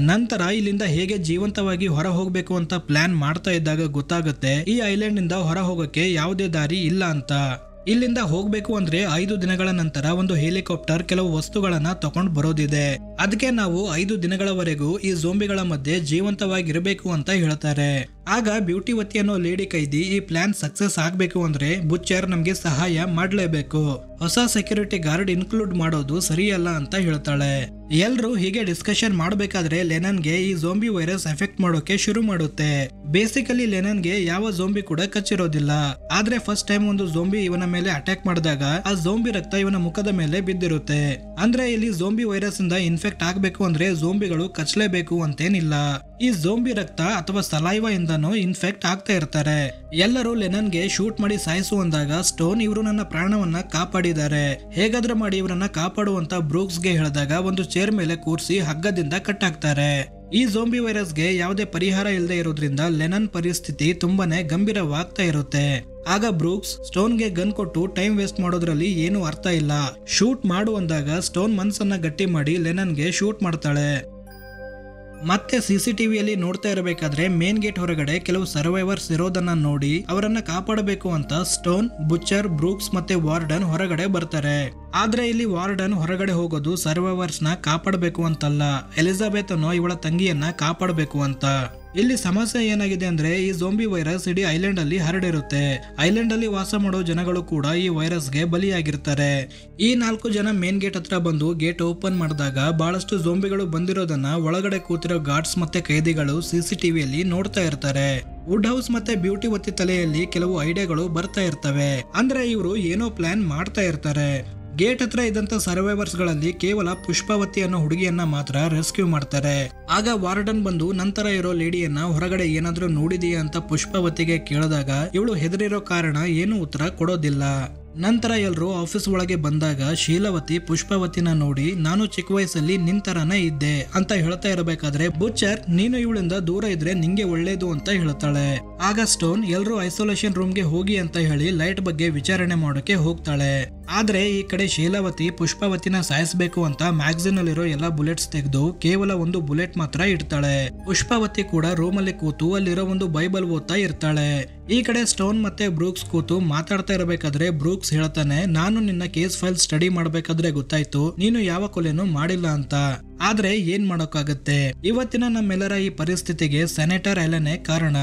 ನಂತರ ಇಲ್ಲಿಂದ ಹೇಗೆ ಜೀವಂತವಾಗಿ ಹೊರ ಹೋಗ್ಬೇಕು ಅಂತ ಪ್ಲಾನ್ ಮಾಡ್ತಾ ಇದ್ದಾಗ ಗೊತ್ತಾಗುತ್ತೆ ಈ ಐಲ್ಯಾಂಡ್ ಇಂದ ಹೊರ ಹೋಗಕ್ಕೆ ಯಾವುದೇ ದಾರಿ ಇಲ್ಲ ಅಂತ. ಇಲ್ಲಿಂದ ಹೋಗ್ಬೇಕು ಅಂದ್ರೆ 5 ದಿನಗಳ ನಂತರ ಒಂದು ಹೆಲಿಕಾಪ್ಟರ್ ಕೆಲವು ವಸ್ತುಗಳನ್ನ ತಗೊಂಡ್ ಬರೋದಿದೆ. ಅದಕ್ಕೆ ನಾವು 5 ದಿನಗಳವರೆಗೂ ಈ ಝೋಂಬಿಗಳ ಮಧ್ಯೆ ಜೀವಂತವಾಗಿರಬೇಕು ಅಂತ ಹೇಳ್ತಾರೆ. ಆಗ ಬ್ಯೂಟಿವತಿ ಅನ್ನೋ ಲೇಡಿ ಕೈದಿ ಈ ಪ್ಲಾನ್ ಸಕ್ಸಸ್ ಆಗ್ಬೇಕು ಅಂದ್ರೆ ಬುಚ್ಚರ್ ನಮ್ಗೆ ಸಹಾಯ ಮಾಡ್ಲೇಬೇಕು, ಹೊಸ ಸೆಕ್ಯೂರಿಟಿ ಗಾರ್ಡ್ ಇನ್ಕ್ಲೂಡ್ ಮಾಡೋದು ಸರಿಯಲ್ಲ ಅಂತ ಹೇಳ್ತಾಳೆ. ಎಲ್ರು ಹೀಗೆ ಡಿಸ್ಕಷನ್ ಮಾಡ್ಬೇಕಾದ್ರೆ ಲೆನನ್ಗೆ ಈ ಝೋಂಬಿ ವೈರಸ್ ಎಫೆಕ್ಟ್ ಮಾಡೋಕೆ ಶುರು ಮಾಡುತ್ತೆ. ಬೇಸಿಕಲಿ ಲೆನನ್ಗೆ ಯಾವ ಝೋಂಬಿ ಕೂಡ ಕಚ್ಚಿರೋದಿಲ್ಲ, ಆದ್ರೆ ಫಸ್ಟ್ ಟೈಮ್ ಒಂದು ಝೋಂಬಿ ಇವನ ಮೇಲೆ ಅಟ್ಯಾಕ್ ಮಾಡಿದಾಗ ಆ ಝೋಂಬಿ ರಕ್ತ ಇವನ ಮುಖದ ಮೇಲೆ ಬಿದ್ದಿರುತ್ತೆ. ಅಂದ್ರೆ ಇಲ್ಲಿ ಝೋಂಬಿ ವೈರಸ್ ಇಂದ ಇನ್ಫೆಕ್ಟ್ ಆಗ್ಬೇಕು ಅಂದ್ರೆ ಝೋಂಬಿಗಳು ಕಚ್ಚಲೇಬೇಕು ಅಂತೇನಿಲ್ಲ. ಈ ಝೋಂಬಿ ರಕ್ತ ಅಥವಾ ಸಲೈವಾ ಇಂದನೂ ಇನ್ಫೆಕ್ಟ್ ಆಗ್ತಾ ಇರ್ತಾರೆ. ಎಲ್ಲರೂ ಲೆನನ್ಗೆ ಶೂಟ್ ಮಾಡಿ ಸಾಯಿಸು ಅಂದಾಗ ಸ್ಟೋನ್ ಇವರು ನನ್ನ ಪ್ರಾಣವನ್ನ ಕಾಪಾಡಿದ್ದಾರೆ, ಹೇಗಾದ್ರೂ ಮಾಡಿ ಇವರನ್ನ ಕಾಪಾಡುವಂತ ಬ್ರೂಕ್ಸ್ಗೆ ಹೇಳಿದಾಗ ಒಂದು ಚೇರ್ ಮೇಲೆ ಕೂರಿಸಿ ಹಗ್ಗದಿಂದ ಕಟ್ ಹಾಕ್ತಾರೆ. ಈ ಝೋಂಬಿ ವೈರಸ್ಗೆ ಯಾವುದೇ ಪರಿಹಾರ ಇಲ್ಲದೆ ಇರೋದ್ರಿಂದ ಲೆನನ್ ಪರಿಸ್ಥಿತಿ ತುಂಬಾನೇ ಗಂಭೀರವಾಗ್ತಾ ಇರುತ್ತೆ. ಆಗ ಬ್ರೂಕ್ಸ್ ಸ್ಟೋನ್ಗೆ ಗನ್ ಕೊಟ್ಟು ಟೈಮ್ ವೇಸ್ಟ್ ಮಾಡೋದ್ರಲ್ಲಿ ಏನು ಅರ್ಥ ಇಲ್ಲ, ಶೂಟ್ ಮಾಡು ಅಂದಾಗ ಸ್ಟೋನ್ ಮನ್ಸನ್ನ ಗಟ್ಟಿ ಮಾಡಿ ಲೆನನ್ಗೆ ಶೂಟ್ ಮಾಡ್ತಾಳೆ. ಮತ್ತೆ ಸಿಸಿಟಿವಿಯಲ್ಲಿ ನೋಡ್ತಾ ಇರಬೇಕಾದ್ರೆ ಮೇನ್ ಗೇಟ್ ಹೊರಗಡೆ ಕೆಲವು ಸರ್ವೈವರ್ಸ್ ಇರೋದನ್ನ ನೋಡಿ ಅವರನ್ನ ಕಾಪಾಡಬೇಕು ಅಂತ ಸ್ಟೋನ್, ಬುಚ್ಚರ್, ಬ್ರೂಕ್ಸ್ ಮತ್ತೆ ವಾರ್ಡನ್ ಹೊರಗಡೆ ಬರ್ತಾರೆ. ಆದ್ರೆ ಇಲ್ಲಿ ವಾರ್ಡನ್ ಹೊರಗಡೆ ಹೋಗೋದು ಸರ್ವೈವರ್ಸ್ ನ ಕಾಪಾಡಬೇಕು ಅಂತಲ್ಲ, ಎಲಿಜಬೆತ್ ಅನ್ನೋ ಇವಳ ತಂಗಿಯನ್ನ ಕಾಪಾಡಬೇಕು ಅಂತ. ಇಲ್ಲಿ ಸಮಸ್ಯೆ ಏನಾಗಿದೆ ಅಂದ್ರೆ ಈ ಝೋಂಬಿ ವೈರಸ್ ಇಡೀ ಐಲ್ಯಾಂಡ್ ಅಲ್ಲಿ ಹರಡಿರುತ್ತೆ. ಐಲ್ಯಾಂಡ್ ಅಲ್ಲಿ ವಾಸ ಮಾಡೋ ಜನಗಳು ಕೂಡ ಈ ವೈರಸ್ ಗೆ ಬಲಿಯಾಗಿರ್ತಾರೆ. ಈ 4 ಜನ ಮೇನ್ ಗೇಟ್ ಹತ್ರ ಬಂದು ಗೇಟ್ ಓಪನ್ ಮಾಡಿದಾಗ ಬಹಳಷ್ಟು ಝೋಂಬಿಗಳು ಬಂದಿರೋದನ್ನ ಒಳಗಡೆ ಕೂತಿರೋ ಗಾರ್ಡ್ಸ್ ಮತ್ತೆ ಕೈದಿಗಳು ಸಿಸಿಟಿವಿಯಲ್ಲಿ ನೋಡ್ತಾ ಇರ್ತಾರೆ. ವುಡ್ ಹೌಸ್ ಮತ್ತೆ ಬ್ಯೂಟಿವತಿ ತಲೆಯಲ್ಲಿ ಕೆಲವು ಐಡಿಯಾಗಳು ಬರ್ತಾ ಇರ್ತವೆ. ಅಂದ್ರೆ ಇವರು ಏನೋ ಪ್ಲಾನ್ ಮಾಡ್ತಾ ಇರ್ತಾರೆ. ಗೇಟ್ ಹತ್ರ ಇದ್ದಂತ ಸರ್ವೈವರ್ಸ್ ಗಳಲ್ಲಿ ಕೇವಲ ಪುಷ್ಪಾವತಿ ಅನ್ನೋ ಹುಡುಗಿಯನ್ನ ಮಾತ್ರ ರೆಸ್ಕ್ಯೂ ಮಾಡ್ತಾರೆ. ಆಗ ವಾರ್ಡನ್ ಬಂದು ನಂತರ ಇರೋ ಲೇಡಿಯನ್ನ ಹೊರಗಡೆ ಏನಾದ್ರೂ ನೋಡಿದೀಯಾ ಅಂತ ಪುಷ್ಪಾವತಿಗೆ ಕೇಳಿದಾಗ ಇವಳು ಹೆದರಿರೋ ಕಾರಣ ಏನು ಉತ್ತರ ಕೊಡೋದಿಲ್ಲ. ನಂತರ ಎಲ್ರು ಆಫೀಸ್ ಒಳಗೆ ಬಂದಾಗ ಶೀಲವತಿ ಪುಷ್ಪಾವತಿನ ನೋಡಿ ನಾನು ಚಿಕ್ಕ ವಯಸ್ಸಲ್ಲಿ ನಿಂತರನೇ ಇದ್ದೆ ಅಂತ ಹೇಳ್ತಾ ಇರಬೇಕಾದ್ರೆ ಬುಚ್ಚರ್ ನೀನು ಇವಳಿಂದ ದೂರ ಇದ್ರೆ ನಿಂಗೆ ಒಳ್ಳೇದು ಅಂತ ಹೇಳ್ತಾಳೆ. ಆಗ ಸ್ಟೋನ್ ಎಲ್ರು ಐಸೋಲೇಷನ್ ರೂಮ್ಗೆ ಹೋಗಿ ಅಂತ ಹೇಳಿ ಲೈಟ್ ಬಗ್ಗೆ ವಿಚಾರಣೆ ಮಾಡೋಕೆ ಹೋಗ್ತಾಳೆ. ಆದ್ರೆ ಈ ಕಡೆ ಶೀಲಾವತಿ ಪುಷ್ಪಾವತಿನ ಸಾಯಿಸಬೇಕು ಅಂತ ಮ್ಯಾಗಝಿನ್ ಅಲ್ಲಿರೋ ಎಲ್ಲಾ ಬುಲೆಟ್ಸ್ ತೆಗೆದು ಕೇವಲ ಒಂದು ಬುಲೆಟ್ ಮಾತ್ರ ಇಡ್ತಾಳೆ. ಪುಷ್ಪಾವತಿ ಕೂಡ ರೂಮ್ ಅಲ್ಲಿ ಕೂತು ಅಲ್ಲಿರೋ ಒಂದು ಬೈಬಲ್ ಓದ್ತಾ ಇರ್ತಾಳೆ. ಈ ಕಡೆ ಸ್ಟೋನ್ ಮತ್ತೆ ಬ್ರೂಕ್ಸ್ ಕೂತು ಮಾತಾಡ್ತಾ ಇರಬೇಕಾದ್ರೆ ಬ್ರೂಕ್ಸ್ ಹೇಳ್ತಾನೆ ನಾನು ನಿನ್ನ ಕೇಸ್ ಫೈಲ್ ಸ್ಟಡಿ ಮಾಡ್ಬೇಕಾದ್ರೆ ಗೊತ್ತಾಯ್ತು ನೀನು ಯಾವ ಕೊಲೆನೂ ಮಾಡಿಲ್ಲ ಅಂತ. ಆದ್ರೆ ಏನ್ ಮಾಡೋಕ್ಕಾಗತ್ತೆ, ಇವತ್ತಿನ ನಮ್ಮೆಲ್ಲರ ಈ ಪರಿಸ್ಥಿತಿಗೆ ಸೆನೆಟರ್ ಎಲೆನೆ ಕಾರಣ.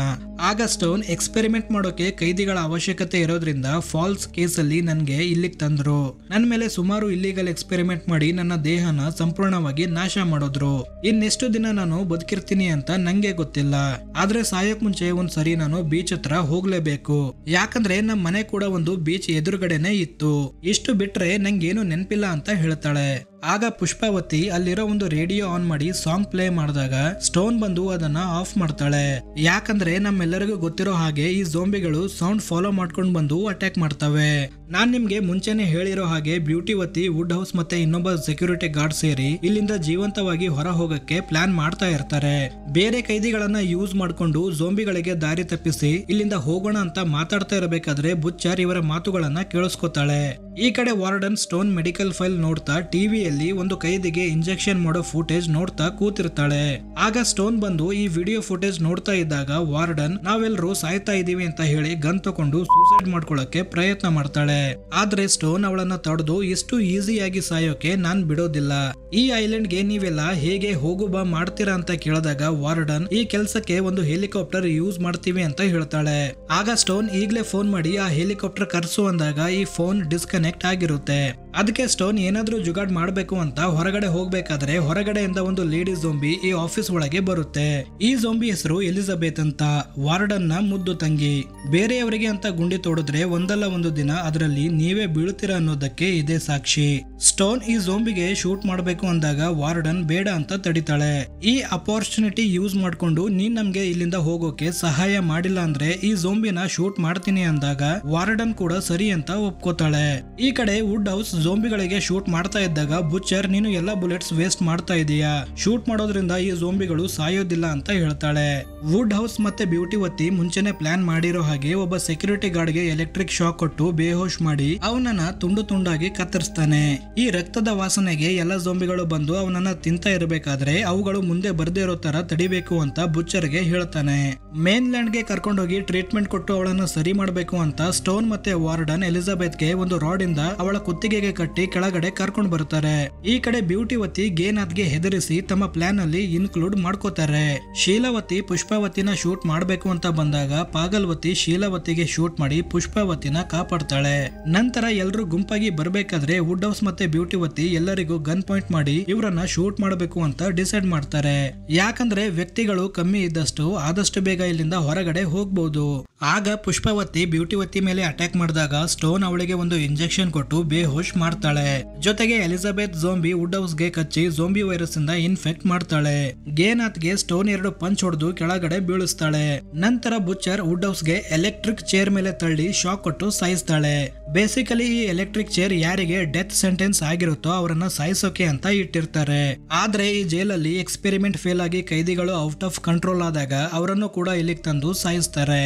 ಆಗ ಸ್ಟೋನ್ ಎಕ್ಸ್ಪೆರಿಮೆಂಟ್ ಮಾಡೋಕೆ ಕೈದಿಗಳ ಅವಶ್ಯಕತೆ ಇರೋದ್ರಿಂದ ಫಾಲ್ಸ್ ಕೇಸ್ ಅಲ್ಲಿ ನನ್ಗೆ ಇಲ್ಲಿಗೆ ತಂದ್ರು. ನನ್ ಮೇಲೆ ಸುಮಾರು ಇಲ್ಲಿಗಲ್ ಎಕ್ಸ್ಪೆರಿಮೆಂಟ್ ಮಾಡಿ ನನ್ನ ದೇಹನ ಸಂಪೂರ್ಣವಾಗಿ ನಾಶ ಮಾಡಿದ್ರು. ಇನ್ನೆಷ್ಟು ದಿನ ನಾನು ಬದುಕಿರ್ತೀನಿ ಅಂತ ನಂಗೆ ಗೊತ್ತಿಲ್ಲ. ಆದ್ರೆ ಸಾಯೋಕ್ ಮುಂಚೆ ಒಂದ್ಸರಿ ನಾನು ಬೀಚ್ ಹತ್ರ ಹೋಗ್ಲೇಬೇಕು. ಯಾಕಂದ್ರೆ ನಮ್ ಮನೆ ಕೂಡ ಒಂದು ಬೀಚ್ ಎದುರುಗಡೆನೆ ಇತ್ತು. ಇಷ್ಟು ಬಿಟ್ರೆ ನಂಗೇನು ನೆನಪಿಲ್ಲ ಅಂತ ಹೇಳ್ತಾಳೆ. ಆಗ ಪುಷ್ಪಾವತಿ ಅಲ್ಲಿರೋ ಒಂದು ರೇಡಿಯೋ ಆನ್ ಮಾಡಿ ಸಾಂಗ್ ಪ್ಲೇ ಮಾಡಿದಾಗ ಸ್ಟೋನ್ ಬಂದು ಅದನ್ನ ಆಫ್ ಮಾಡ್ತಾಳೆ. ಯಾಕಂದ್ರೆ ನಮ್ಮೆಲ್ಲರಿಗೂ ಗೊತ್ತಿರೋ ಹಾಗೆ ಈ ಝೋಂಬಿಗಳು ಸೌಂಡ್ ಫಾಲೋ ಮಾಡ್ಕೊಂಡು ಬಂದು ಅಟ್ಯಾಕ್ ಮಾಡ್ತವೆ. ನಾನ್ ನಿಮ್ಗೆ ಮುಂಚೆನೆ ಹೇಳಿರೋ ಹಾಗೆ ಬ್ಯೂಟಿವತಿ, ವುಡ್ ಹೌಸ್ ಮತ್ತೆ ಇನ್ನೊಬ್ಬ ಸೆಕ್ಯೂರಿಟಿ ಗಾರ್ಡ್ ಸೇರಿ ಇಲ್ಲಿಂದ ಜೀವಂತವಾಗಿ ಹೊರ ಹೋಗಕ್ಕೆ ಪ್ಲಾನ್ ಮಾಡ್ತಾ ಇರ್ತಾರೆ. ಬೇರೆ ಕೈದಿಗಳನ್ನ ಯೂಸ್ ಮಾಡ್ಕೊಂಡು ಝೋಂಬಿಗಳಿಗೆ ದಾರಿ ತಪ್ಪಿಸಿ ಇಲ್ಲಿಂದ ಹೋಗೋಣ ಅಂತ ಮಾತಾಡ್ತಾ ಇರಬೇಕಾದ್ರೆ ಬುಚ್ಚರ್ ಇವರ ಮಾತುಗಳನ್ನ ಕೇಳಿಸ್ಕೊತಾಳೆ. ಈ ಕಡೆ ವಾರ್ಡನ್ ಸ್ಟೋನ್ ಮೆಡಿಕಲ್ ಫೈಲ್ ನೋಡ್ತಾ ಟಿವಿಯಲ್ಲಿ ಒಂದು ಕೈದಿಗೆ ಇಂಜೆಕ್ಷನ್ ಮಾಡೋ ಫುಟೇಜ್ ನೋಡ್ತಾ ಕೂತಿರ್ತಾಳೆ. ಆಗ ಸ್ಟೋನ್ ಬಂದು ಈ ವಿಡಿಯೋ ಫುಟೇಜ್ ನೋಡ್ತಾ ಇದ್ದಾಗ ವಾರ್ಡನ್ ನಾವೆಲ್ಲರೂ ಸಾಯ್ತಾ ಇದೀವಿ ಅಂತ ಹೇಳಿ ಗನ್ ತಗೊಂಡು ಸೂಸೈಡ್ ಮಾಡ್ಕೊಳ್ಳಕ್ಕೆ ಪ್ರಯತ್ನ ಮಾಡ್ತಾಳೆ. ಆದ್ರೆ ಸ್ಟೋನ್ ಅವಳನ್ನ ತಡೆದು ಇಷ್ಟು ಈಸಿಯಾಗಿ ಸಾಯೋಕೆ ನಾನ್ ಬಿಡೋದಿಲ್ಲ. ಈ ಐಲ್ಯಾಂಡ್ ಗೆ ನೀವೆಲ್ಲ ಹೇಗೆ ಹೋಗು ಬಾ ಮಾಡ್ತೀರಾ ಅಂತ ಕೇಳಿದಾಗ ವಾರ್ಡನ್ ಈ ಕೆಲ್ಸಕ್ಕೆ ಒಂದು ಹೆಲಿಕಾಪ್ಟರ್ ಯೂಸ್ ಮಾಡ್ತೀವಿ ಅಂತ ಹೇಳ್ತಾಳೆ. ಆಗ ಸ್ಟೋನ್ ಈಗ್ಲೇ ಫೋನ್ ಮಾಡಿ ಆ ಹೆಲಿಕಾಪ್ಟರ್ ಕರ್ಸು ಅಂದಾಗ ಈ ಫೋನ್ ಡಿಸ್ಕನೆಕ್ಟ್ ಆಗಿರುತ್ತೆ. ಅದಕ್ಕೆ ಸ್ಟೋನ್ ಏನಾದ್ರೂ ಜುಗಾಡ್ ಮಾಡ್ಬೇಕು ಅಂತ ಹೊರಗಡೆ ಹೋಗ್ಬೇಕಾದ್ರೆ ಹೊರಗಡೆಯಿಂದ ಒಂದು ಲೇಡಿ ಝೋಂಬಿ ಈ ಆಫೀಸ್ ಒಳಗೆ ಬರುತ್ತೆ. ಈ ಝೋಂಬಿ ಹೆಸರು ಎಲಿಜಬೆತ್ ಅಂತ, ವಾರ್ಡನ್ ನ ಮುದ್ದು ತಂಗಿ. ಬೇರೆಯವರಿಗೆ ಅಂತ ಗುಂಡಿ ತೋಡಿದ್ರೆ ಒಂದಲ್ಲ ಒಂದು ದಿನ ಅದರಲ್ಲಿ ನೀವೇ ಬೀಳ್ತೀರಾ ಅನ್ನೋದಕ್ಕೆ ಇದೇ ಸಾಕ್ಷಿ. ಸ್ಟೋನ್ ಈ ಝೋಂಬಿಗೆ ಶೂಟ್ ಮಾಡ್ಬೇಕು ಅಂದಾಗ ವಾರ್ಡನ್ ಬೇಡ ಅಂತ ತಡಿತಾಳೆ. ಈ ಅಪಾರ್ಚುನಿಟಿ ಯೂಸ್ ಮಾಡ್ಕೊಂಡು ನೀನ್ ನಮ್ಗೆ ಇಲ್ಲಿಂದ ಹೋಗೋಕೆ ಸಹಾಯ ಮಾಡಿಲ್ಲ ಅಂದ್ರೆ ಈ ಝೋಂಬಿನ ಶೂಟ್ ಮಾಡ್ತೀನಿ ಅಂದಾಗ ವಾರ್ಡನ್ ಕೂಡ ಸರಿ ಅಂತ ಒಪ್ಕೋತಾಳೆ. ಈ ಕಡೆ ವುಡ್ ಹೌಸ್ ಝೋಂಬಿಗಳಿಗೆ ಶೂಟ್ ಮಾಡ್ತಾ ಇದ್ದಾಗ ಬುಚ್ಚರ್ ನೀನು ಎಲ್ಲಾ ಬುಲೆಟ್ಸ್ ವೇಸ್ಟ್ ಮಾಡ್ತಾ ಇದೀಯಾ, ಶೂಟ್ ಮಾಡೋದ್ರಿಂದ ಈ ಝೋಂಬಿಗಳು ಸಾಯೋದಿಲ್ಲ ಅಂತ ಹೇಳ್ತಾಳೆ. ವುಡ್ ಹೌಸ್ ಮತ್ತೆ ಬ್ಯೂಟಿವತಿ ಮುಂಚೆನೆ ಪ್ಲಾನ್ ಮಾಡಿರೋ ಹಾಗೆ ಒಬ್ಬ ಸೆಕ್ಯೂರಿಟಿ ಗಾರ್ಡ್ಗೆ ಎಲೆಕ್ಟ್ರಿಕ್ ಶಾಕ್ ಕೊಟ್ಟು ಬೇಹೋಶ್ ಮಾಡಿ ಅವನನ್ನ ತುಂಡು ತುಂಡಾಗಿ ಕತ್ತರಿಸ್ತಾನೆ. ಈ ರಕ್ತದ ವಾಸನೆಗೆ ಎಲ್ಲ ಝೋಂಬಿಗಳು ಬಂದು ಅವನನ್ನ ತಿಂತಾ ಇರಬೇಕಾದ್ರೆ ಅವುಗಳು ಮುಂದೆ ಬರ್ದೇ ಇರೋ ತರ ತಡಿಬೇಕು ಅಂತ ಬುಚ್ಚರ್ಗೆ ಹೇಳ್ತಾನೆ. ಮೇನ್ ಲ್ಯಾಂಡ್ ಗೆ ಕರ್ಕೊಂಡೋಗಿ ಟ್ರೀಟ್ಮೆಂಟ್ ಕೊಟ್ಟು ಅವಳನ್ನ ಸರಿ ಮಾಡ್ಬೇಕು ಅಂತ ಸ್ಟೋನ್ ಮತ್ತೆ ವಾರ್ಡನ್ ಎಲಿಜಬೆತ್ಗೆ ಒಂದು ರಾಡ್ ಇಂದ ಅವಳ ಕುತ್ತಿಗೆಗೆ ಕಟ್ಟಿ ಕೆಳಗಡೆ ಕರ್ಕೊಂಡು ಬರ್ತಾರೆ. ಈ ಕಡೆ ಬ್ಯೂಟಿವತಿ ಗೇನಾಥ್ಗೆ ಹೆದರಿಸಿ ತಮ್ಮ ಪ್ಲಾನ್ ಅಲ್ಲಿ ಇನ್ಕ್ಲೂಡ್ ಮಾಡ್ಕೋತಾರೆ. ಶೀಲಾವತಿ ಪುಷ್ಪಾವತಿನ ಶೂಟ್ ಮಾಡ್ಬೇಕು ಅಂತ ಬಂದಾಗ ಪಾಗಲ್ವತಿ ಶೀಲಾವತಿಗೆ ಶೂಟ್ ಮಾಡಿ ಪುಷ್ಪಾವತಿನ ಕಾಪಾಡ್ತಾಳೆ. ನಂತರ ಎಲ್ರು ಗುಂಪಾಗಿ ಬರ್ಬೇಕಾದ್ರೆ ವುಡ್ ಹೌಸ್ ಮತ್ತೆ ಬ್ಯೂಟಿವತಿ ಎಲ್ಲರಿಗೂ ಗನ್ ಪಾಯಿಂಟ್ ಮಾಡಿ ಇವರನ್ನ ಶೂಟ್ ಮಾಡಬೇಕು ಅಂತ ಡಿಸೈಡ್ ಮಾಡ್ತಾರೆ. ಯಾಕಂದ್ರೆ ವ್ಯಕ್ತಿಗಳು ಕಮ್ಮಿ ಇದ್ದಷ್ಟು ಆದಷ್ಟು ಬೇಗ ಇಲ್ಲಿಂದ ಹೊರಗಡೆ ಹೋಗ್ಬಹುದು. ಆಗ ಪುಷ್ಪಾವತಿ ಬ್ಯೂಟಿವತಿ ಮೇಲೆ ಅಟ್ಯಾಕ್ ಮಾಡಿದಾಗ ಸ್ಟೋನ್ ಅವಳಿಗೆ ಒಂದು ಇಂಜೆಕ್ಷನ್ ಕೊಟ್ಟು ಬೇಹೋಶ್ ಮಾಡ್ತಾಳೆ. ಜೊತೆಗೆ ಎಲಿಜಬೆತ್ ಝೋಂಬಿ ವುಡ್ ಹೌಸ್ ಗೆ ಕಚ್ಚಿ ಝೋಂಬಿ ವೈರಸ್ ಇಂದ ಇನ್ಫೆಕ್ಟ್ ಮಾಡ್ತಾಳೆ. ಗೇನಾಥ್ಗೆ ಸ್ಟೋನ್ 2 ಪಂಚ್ ಹೊಡೆದು ಕೆಳಗಡೆ ಬೀಳಿಸ್ತಾಳೆ. ನಂತರ ಬುಚ್ಚರ್ ವುಡ್ ಹೌಸ್ ಗೆ ಎಲೆಕ್ಟ್ರಿಕ್ ಚೇರ್ ಮೇಲೆ ತಳ್ಳಿ ಶಾಕ್ ಕೊಟ್ಟು ಸಾಯಿಸ್ತಾಳೆ. ಬೇಸಿಕಲಿ ಈ ಎಲೆಕ್ಟ್ರಿಕ್ ಚೇರ್ ಯಾರಿಗೆ ಡೆತ್ ಸೆಂಟೆನ್ಸ್ ಆಗಿರುತ್ತೋ ಅವರನ್ನ ಸಾಯಿಸೋಕೆ ಅಂತ ಇಟ್ಟಿರ್ತಾರೆ. ಆದ್ರೆ ಈ ಜೈಲಲ್ಲಿ ಎಕ್ಸ್ಪೆರಿಮೆಂಟ್ ಫೇಲ್ ಆಗಿ ಕೈದಿಗಳು ಔಟ್ ಆಫ್ ಕಂಟ್ರೋಲ್ ಆದಾಗ ಅವರನ್ನು ಕೂಡ ಇಲ್ಲಿಗೆ ತಂದು ಸಾಯಿಸ್ತಾರೆ.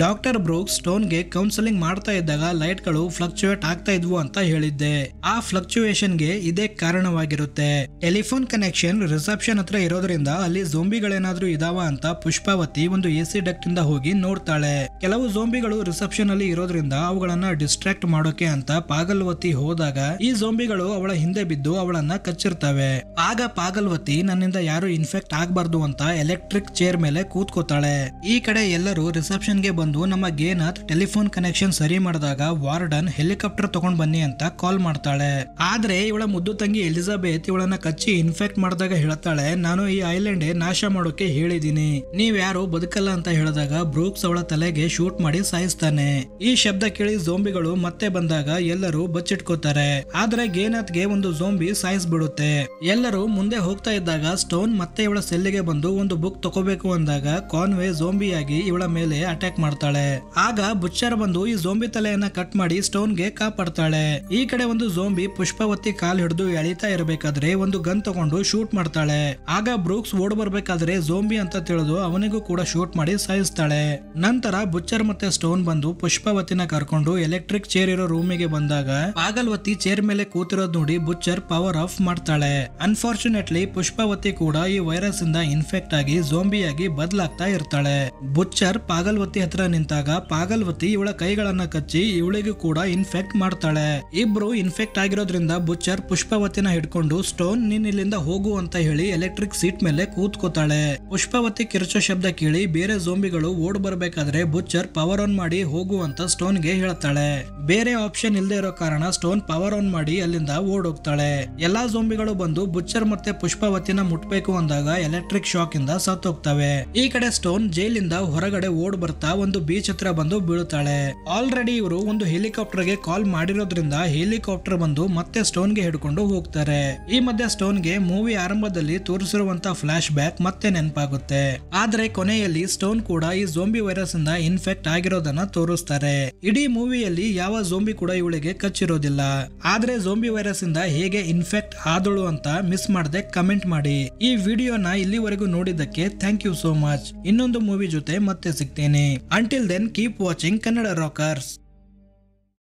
ಡಾಕ್ಟರ್ ಬ್ರೂಕ್ಸ್ ಸ್ಟೋನ್ಗೆ ಕೌನ್ಸೆಲಿಂಗ್ ಮಾಡ್ತಾ ಇದ್ದಾಗ ಲೈಟ್ಗಳು ಫ್ಲಕ್ಚುಯೇಟ್ ಆಗ್ತಾ ಇದ್ವು ಅಂತ ಹೇಳಿದ್ದೆ. ಆ ಫ್ಲಕ್ಚುಯೇಷನ್ಗೆ ಇದೇ ಕಾರಣವಾಗಿರುತ್ತೆ. ಟೆಲಿಫೋನ್ ಕನೆಕ್ಷನ್ ರಿಸೆಪ್ಷನ್ ಹತ್ರ ಇರೋದ್ರಿಂದ ಅಲ್ಲಿ ಝೋಂಬಿಗಳೇನಾದ್ರೂ ಇದಾವ ಅಂತ ಪುಷ್ಪಾವತಿ ಒಂದು ಎಸಿ ಡಕ್ಟ್ ಇಂದ ಹೋಗಿ ನೋಡ್ತಾಳೆ. ಕೆಲವು ಝೋಂಬಿಗಳು ರಿಸೆಪ್ಷನ್ ಅಲ್ಲಿ ಇರೋದ್ರಿಂದ ಅವುಗಳನ್ನ ಡಿಸ್ಟ್ರಾಕ್ಟ್ ಮಾಡೋಕೆ ಅಂತ ಪಾಗಲ್ವತಿ ಹೋದಾಗ ಈ ಝೋಂಬಿಗಳು ಅವಳ ಹಿಂದೆ ಬಿದ್ದು ಅವಳನ್ನ ಕಚ್ಚಿರ್ತವೆ. ಆಗ ಪಾಗಲ್ವತಿ ನನ್ನಿಂದ ಯಾರು ಇನ್ಫೆಕ್ಟ್ ಆಗ್ಬಾರ್ದು ಅಂತ ಎಲೆಕ್ಟ್ರಿಕ್ ಚೇರ್ ಮೇಲೆ ಕೂತ್ಕೋತಾಳೆ. ಈ ಕಡೆ ಎಲ್ಲರೂ ರಿಸೆಪ್ಷನ್ ಗೆ ಬಂದು ನಮ್ಮ ಗೇನಾಥ್ ಟೆಲಿಫೋನ್ ಕನೆಕ್ಷನ್ ಸರಿ ಮಾಡಿದಾಗ ವಾರ್ಡನ್ ಹೆಲಿಕಾಪ್ಟರ್ ತಗೊಂಡ್ ಬನ್ನಿ ಅಂತ ಕಾಲ್ ಮಾಡ್ತಾಳೆ. ಆದ್ರೆ ಇವಳ ಮುದ್ದು ತಂಗಿ ಎಲಿಜಬೆತ್ ಇವಳನ್ನ ಕಚ್ಚಿ ಇನ್ಫೆಕ್ಟ್ ಮಾಡಿದಾಗ ಹೇಳ್ತಾಳೆ, ನಾನು ಈ ಐಲ್ಯಾಂಡ್ ನಾಶ ಮಾಡೋಕೆ ಹೇಳಿದೀನಿ, ನೀವ್ ಯಾರು ಬದುಕಲ್ಲ ಅಂತ ಹೇಳಿದಾಗ ಬ್ರೂಕ್ಸ್ ಅವಳ ತಲೆಗೆ ಶೂಟ್ ಮಾಡಿ ಸಾಯಿಸ್ತಾನೆ. ಈ ಶಬ್ದ ಕೇಳಿ ಝೋಂಬಿಗಳು ಮತ್ತೆ ಬಂದಾಗ ಎಲ್ಲರೂ ಬಚ್ಚಿಟ್ಕೋತಾರೆ. ಆದ್ರೆ ಗೇನಾಥ್ಗೆ ಒಂದು ಝೋಂಬಿ ಸಾಯಿಸ್ಬಿಡುತ್ತೆ. ಎಲ್ಲರೂ ಮುಂದೆ ಹೋಗ್ತಾ ಇದ್ದಾಗ ಸ್ಟೋನ್ ಮತ್ತೆ ಇವಳ ಸೆಲ್ಲಿಗೆ ಬಂದು ಒಂದು ಬುಕ್ ತಗೋಬೇಕು ಅಂದಾಗ ಕಾನ್ವೆ ಝೋಂಬಿಯಾಗಿ ಇವಳ ಮೇಲೆ ಅಟ್ಯಾಕ್ ಮಾಡ್ತಾಳೆ. ಆಗ ಬುಚ್ಚರ್ ಬಂದು ಈ ಝೋಂಬಿ ತಲೆಯನ್ನ ಕಟ್ ಮಾಡಿ ಸ್ಟೋನ್ ಗೆ ಕಾಪಾಡ್ತಾಳೆ. ಈ ಕಡೆ ಒಂದು ಝೋಂಬಿ ಪುಷ್ಪಾವತಿ ಕಾಲ್ ಹಿಡಿದು ಎಳಿತಾ ಇರಬೇಕಾದ್ರೆ ಒಂದು ಗನ್ ತಗೊಂಡು ಶೂಟ್ ಮಾಡ್ತಾಳೆ. ಆಗ ಬ್ರೂಕ್ಸ್ ಓಡ್ ಬರ್ಬೇಕಾದ್ರೆ ಝೋಂಬಿ ಅಂತ ತಿಳಿದು ಅವನಿಗೂ ಕೂಡ ಶೂಟ್ ಮಾಡಿ ಸಾಯಿಸ್ತಾಳೆ. ನಂತರ ಬುಚ್ಚರ್ ಮತ್ತೆ ಸ್ಟೋನ್ ಬಂದು ಪುಷ್ಪಾವತಿನ ಕರ್ಕೊಂಡು ಎಲೆಕ್ಟ್ರಿಕ್ ಚೇರ್ ಇರೋ ರೂಮಿಗೆ ಬಂದಾಗ ಪಾಗಲ್ವತಿ ಚೇರ್ ಮೇಲೆ ಕೂತಿರೋದ್ ನೋಡಿ ಬುಚ್ಚರ್ ಪವರ್ ಆಫ್ ಮಾಡ್ತಾಳೆ. ಅನ್ಫಾರ್ಚುನೇಟ್ಲಿ ಪುಷ್ಪಾವತಿ ಕೂಡ ಈ ವೈರಸ್ ಇಂದ ಇನ್ಫೆಕ್ಟ್ ಆಗಿ ಝೋಂಬಿಯಾಗಿ ಬದಲಾಗ್ತಾ ಇರ್ತಾಳೆ. ಬುಚ್ಚರ್ ಪಾಗಲ್ವತಿ ಹತ್ರ ನಿಂತಾಗ ಪಾಗಲ್ವತಿ ಇವಳ ಕೈಗಳನ್ನ ಕಚ್ಚಿ ಇವಳಿಗೂ ಕೂಡ ಇನ್ಫೆಕ್ಟ್ ಮಾಡ್ತಾಳೆ. ಇಬ್ರು ಇನ್ಫೆಕ್ಟ್ ಆಗಿರೋದ್ರಿಂದ ಬುಚ್ಚರ್ ಪುಷ್ಪಾವತಿನ ಹಿಡ್ಕೊಂಡು ಸ್ಟೋನ್ ನೀನ್ ಇಲ್ಲಿಂದ ಹೋಗು ಅಂತ ಹೇಳಿ ಎಲೆಕ್ಟ್ರಿಕ್ ಸೀಟ್ ಮೇಲೆ ಕೂತ್ಕೋತಾಳೆ. ಪುಷ್ಪಾವತಿ ಕಿರ್ಚೋ ಶಬ್ದ ಕೇಳಿ ಬೇರೆ ಝೋಂಬಿಗಳು ಓಡ್ ಬರ್ಬೇಕಾದ್ರೆ ಬುಚ್ಚರ್ ಪವರ್ ಆನ್ ಮಾಡಿ ಹೋಗು ಅಂತ ಸ್ಟೋನ್ ಗೆ ಹೇಳ್ತಾಳೆ. ಬೇರೆ ಆಪ್ಷನ್ ಇಲ್ದೇ ಇರೋ ಕಾರಣ ಸ್ಟೋನ್ ಪವರ್ ಆನ್ ಮಾಡಿ ಅಲ್ಲಿಂದ ಓಡೋಗ್ತಾಳೆ. ಎಲ್ಲಾ ಝೋಂಬಿಗಳು ಬಂದು ಬುಚ್ಚರ್ ಮತ್ತೆ ಪುಷ್ಪಾವತಿನ ಮುಟ್ಬೇಕು ಅಂದಾಗ ಎಲೆಕ್ಟ್ರಿಕ್ ಶಾಕ್ ಇಂದ ಸತ್ತೋಗ್ತವೆ. ಈ ಕಡೆ ಸ್ಟೋನ್ ಜೈಲಿಂದ ಹೊರಗಡೆ ಓಡ್ ಬರ್ತಾ ಒಂದು ಬೀಚ್ ಹತ್ರ ಬಂದು ಬೀಳುತ್ತಾಳೆ. ಆಲ್ರೆಡಿ ಇವರು ಒಂದು ಹೆಲಿಕಾಪ್ಟರ್ ಗೆ ಕಾಲ್ ಮಾಡಿರೋದ್ರಿಂದ ಹೆಲಿಕಾಪ್ಟರ್ ಬಂದು ಮತ್ತೆ ಸ್ಟೋನ್ ಗೆ ಹಿಡ್ಕೊಂಡು ಹೋಗ್ತಾರೆ. ಈ ಮಧ್ಯೆ ಸ್ಟೋನ್ ಗೆ ಮೂವಿ ಆರಂಭದಲ್ಲಿ ತೋರಿಸಿರುವಂತ ಫ್ಲಾಶ್ ಬ್ಯಾಕ್ ಮತ್ತೆ ನೆನಪಾಗುತ್ತೆ. ಆದ್ರೆ ಕೊನೆಯಲ್ಲಿ ಸ್ಟೋನ್ ಕೂಡ ಈ ಝೋಂಬಿ ವೈರಸ್ ಇಂದ ಇನ್ಫೆಕ್ಟ್ ಆಗಿರೋದನ್ನ ತೋರಿಸ್ತಾರೆ. ಇಡೀ ಮೂವಿಯಲ್ಲಿ ಯಾವ ಝೋಂಬಿ ಕೂಡ ಇವಳಿಗೆ ಕಚ್ಚಿರೋದಿಲ್ಲ. ಆದ್ರೆ ಝೋಂಬಿ ವೈರಸ್ ಇಂದ ಹೇಗೆ ಇನ್ಫೆಕ್ಟ್ ಆದಳು ಅಂತ ಮಿಸ್ ಮಾಡದೆ ಕಮೆಂಟ್ ಮಾಡಿ. ಈ ವಿಡಿಯೋನ ಇಲ್ಲಿವರೆಗೂ ನೋಡಿದ್ದಕ್ಕೆ ಥ್ಯಾಂಕ್ ಯು ಸೋ ಮಚ್. ಇನ್ನೊಂದು ಮೂವಿ ಜೊತೆ ಮತ್ತೆ ಸಿಗ್ತೇನೆ. Until then, keep watching Kannada Rockers.